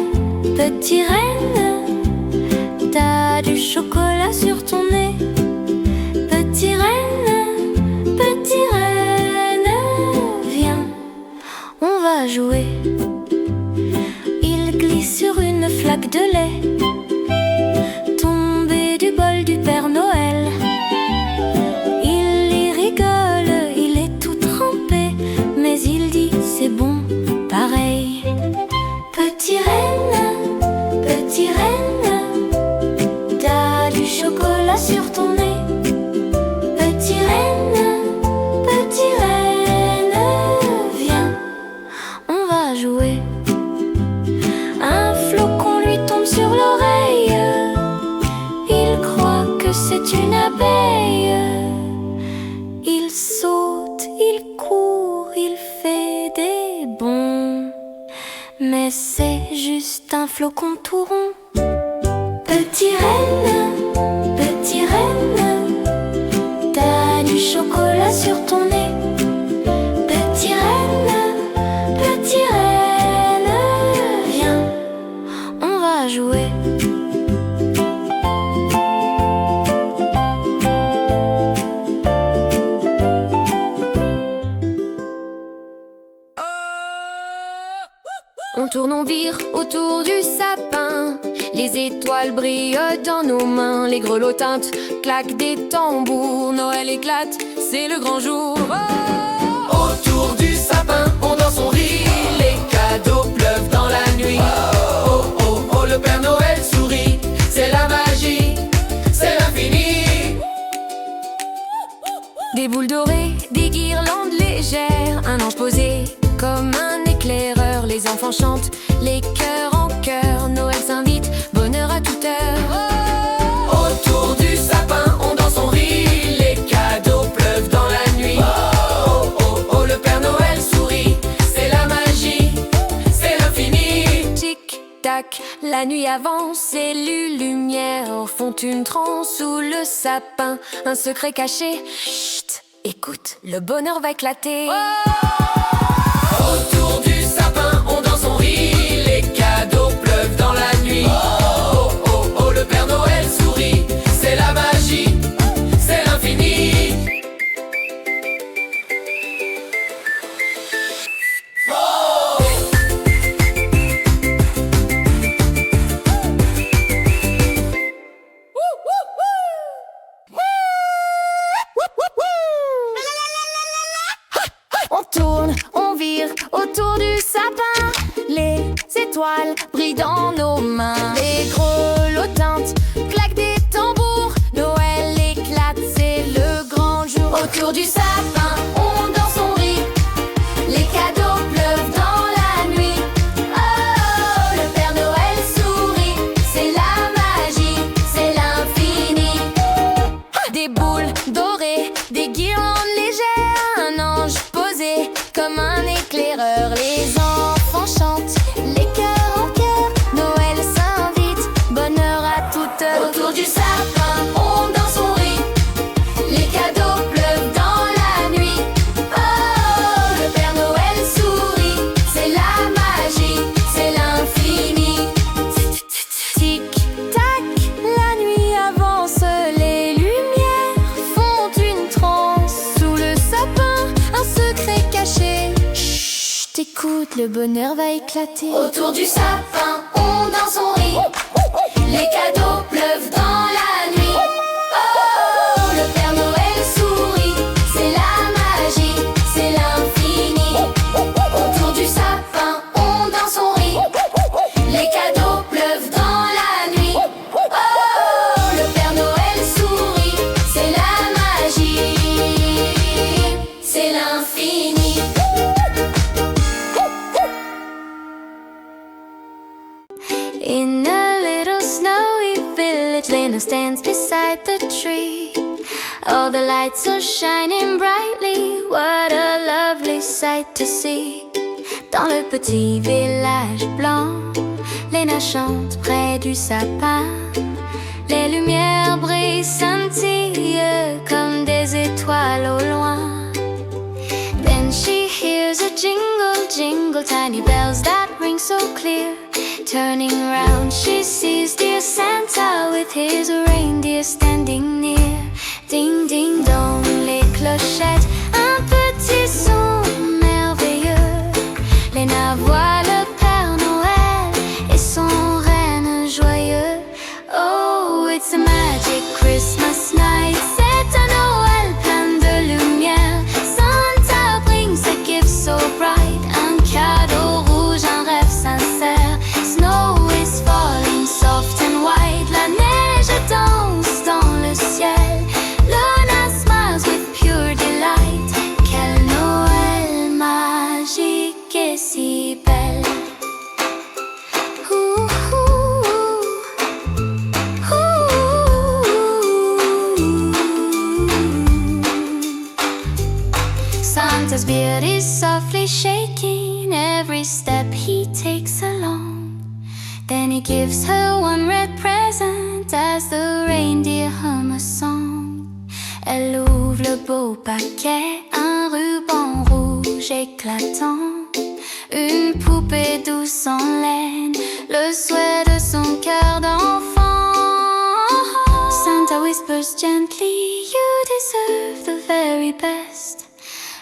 t'as du chocolat sur ton nez. Petit renne, viens, on va jouer. Il glisse sur une flaque de lait, tombé du bol du Père Noël. Il y rigole, il est tout trempé, mais il dit c'est bon, pareil. Petit renne, t'as du chocolat sur ton nez. Petit renne, viens, on va jouer. Un flocon lui tombe sur l'oreille, il croit que c'est une abeille. Il saute, il court, il fait des bonds, mais c'est juste un flocon tout rond. Petit renne, t'as du chocolat sur ton nez. Petit renne, viens, on va jouer. On tourne, on vire autour du sapin. Les étoiles brillent dans nos mains. Les grelots tintent, claquent des tambours. Noël éclate, c'est le grand jour. Oh, Autour du sapin, on danse, on rit. Les cadeaux pleuvent dans la nuit. Oh, oh, oh, le Père Noël sourit. C'est la magie, c'est l'infini. des boules dorées, des guirlandes légères. Un ange posé comme un éclaireur. Les enfants chantent, les cœurs en chœur. Noël s'invite, bonheur à toute heure. Autour du sapin, on danse, on rit. Les cadeaux pleuvent dans la nuit. Oh, oh, oh, le Père Noël sourit. C'est la magie, c'est l'infini. Tic-tac, la nuit avance et les lumières font une transe sous le sapin. Un secret caché, chut, écoute, le bonheur va éclater. Autour du sapin, on danse, on rit. Les cadeaux pleuvent étoiles brillent dans nos mains. Les grelots tintent, claquent des tambours. Noël éclate, c'est le grand jour. Autour du sapin, on danse, on rit. Les cadeaux pleuvent dans la nuit. Oh, le Père Noël sourit. C'est la magie, c'est l'infini. Des boules dorées, des guirlandes légères, un ange posé comme un éclaireur. Les enfants chantent, les cœurs en cœur. Noël s'invite, bonheur à toute heure. Autour du sapin, on danse, on rit. Les cadeaux pleuvent dans la nuit. Oh, le Père Noël sourit. C'est la magie, c'est l'infini. Tic-tac, la nuit avance, les lumières font une transe. Sous le sapin, un secret caché. Chut, écoute, le bonheur va éclater. Autour du sapin, on danse, on rit. Les cadeaux pleuvent dans la nuit. Oh, le Père Noël sourit. C'est la magie, c'est l'infini. Autour du sapin, on danse, on rit. Les cadeaux pleuvent dans la nuit. Oh, le Père Noël sourit. C'est la magie, c'est l'infini. In a little snowy village, Lena stands beside the tree. All the lights are shining brightly. What a lovely sight to see. Dans le petit village blanc, Lena chante près du sapin. Les lumières brillent, scintillent comme des étoiles au loin. Then she hears a jingle, jingle, tiny bells that ring so clear. Turning round, she sees dear Santa with his reindeer standing near. Ding, ding, dong, les clochettes, un petit son merveilleux. Lena voit le Père Noël et son renne joyeux. Oh, it's a magic Christmas night. C'est un Noël plein de lumière. Santa brings a gift so bright. Un cadeau rouge, un rêve sincère. Snow is falling soft and white. La neige danse dans le ciel. Luna smiles with pure delight. Quel Noël magique et si belle. Ouh, ouh, ouh. Santa's beard is softly shaking every step he takes along. Then he gives her one red present as the reindeer hum a song. Elle ouvre le beau paquet, un ruban rouge éclatant, une poupée douce en laine, le souhait de son cœur d'enfant. Santa whispers gently, you deserve the very best.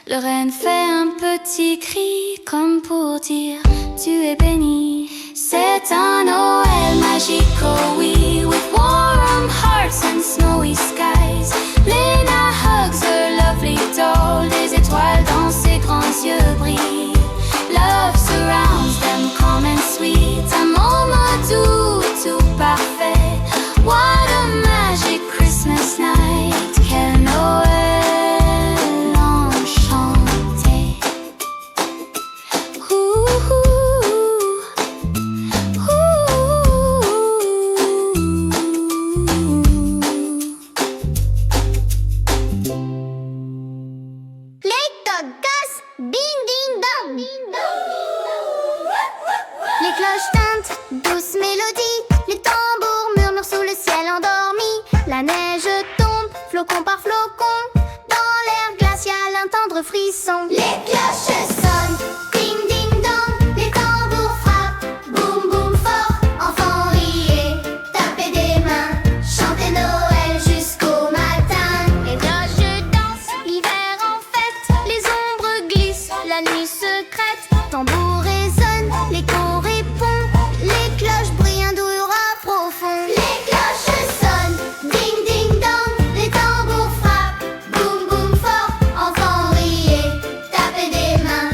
Le renne fait un petit cri comme pour dire, tu es béni. C'est un Noël magique, oh oui, with warm hearts and snowy skies. Lena hugs her lovely doll, des étoiles dans ses grands yeux brillent. Love surrounds them, calm and sweet, un moment doux, tout parfait. What a magic Christmas night, quel Noël enchanté. Les tocs cassent, ding ding dong. Les cloches tintent, douce mélodie. Les tambours murmurent sous le ciel endormi. La neige tombe, flocon par flocon. Dans l'air glacial, un tendre frisson. Les cloches sonnent, ding ding dong. Les tambours frappent, boum boum fort. Enfants riez, tapez des mains, chantez Noël jusqu'au matin. Les cloches dansent, l'hiver en fête. Les ombres glissent, la nuit secrète. Tambour résonne, l'écho répond. Les cloches brillent, un doux hurrah profond. Les cloches sonnent, ding ding dong. Les tambours frappent, boum boum fort. Enfants riez, tapez des mains,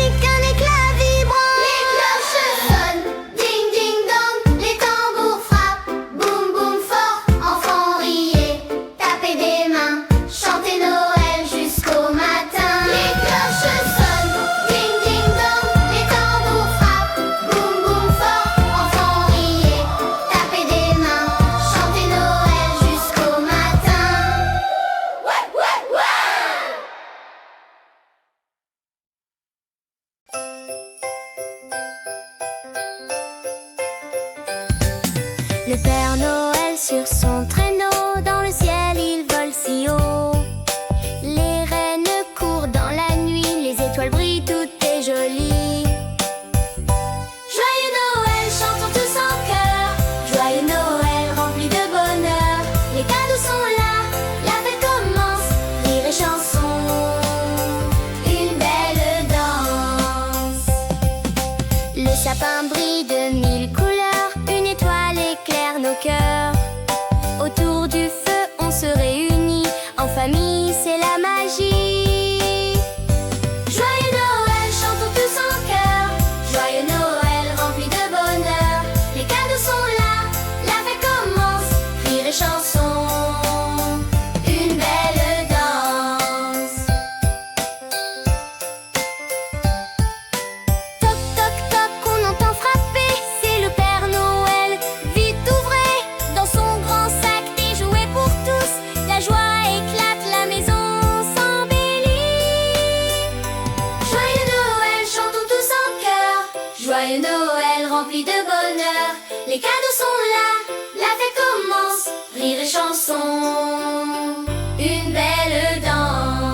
musique, un éclat vibrant. Les cloches sonnent, ding ding dong. Les tambours frappent, boum boum fort. Enfants riez, tapez des mains, chantez Noël jusqu'au matin. Les cloches sonnent, ding ding dong. Les tambours frappent, boum boum fort. Enfants riez, tapez des mains, chantez Noël jusqu'au matin. Ouais, ouais, ouais. Le Père Noël sur son traîneau, dans le ciel il vole si haut. Les reines courent dans la nuit, les étoiles brillent, tout est joli. Joyeux Noël, chantons tous en chœur. Joyeux Noël, rempli de bonheur. Les cadeaux sont là, la fête commence. Rire et chansons, une belle danse. Le sapin brille de 1000 couleurs, une étoile éclaire nos cœurs. Autour du feu on se réunit, en famille c'est la magie. Joyeux Noël, chantons tous en chœur. Joyeux Noël, rempli de bonheur. Les cadeaux sont là, la fête commence. Rire et chansons, une belle danse. Toc toc toc, on entend frapper, c'est le Père Noël. Vite ouvrez dans son grand sac des jouets pour tous. La joie éclate, la maison s'embellit. Joyeux Noël, chantons tous en chœur. Joyeux Noël, rempli de bonheur. Les cadeaux sont là, la fête commence. Rire et chansons, une belle danse.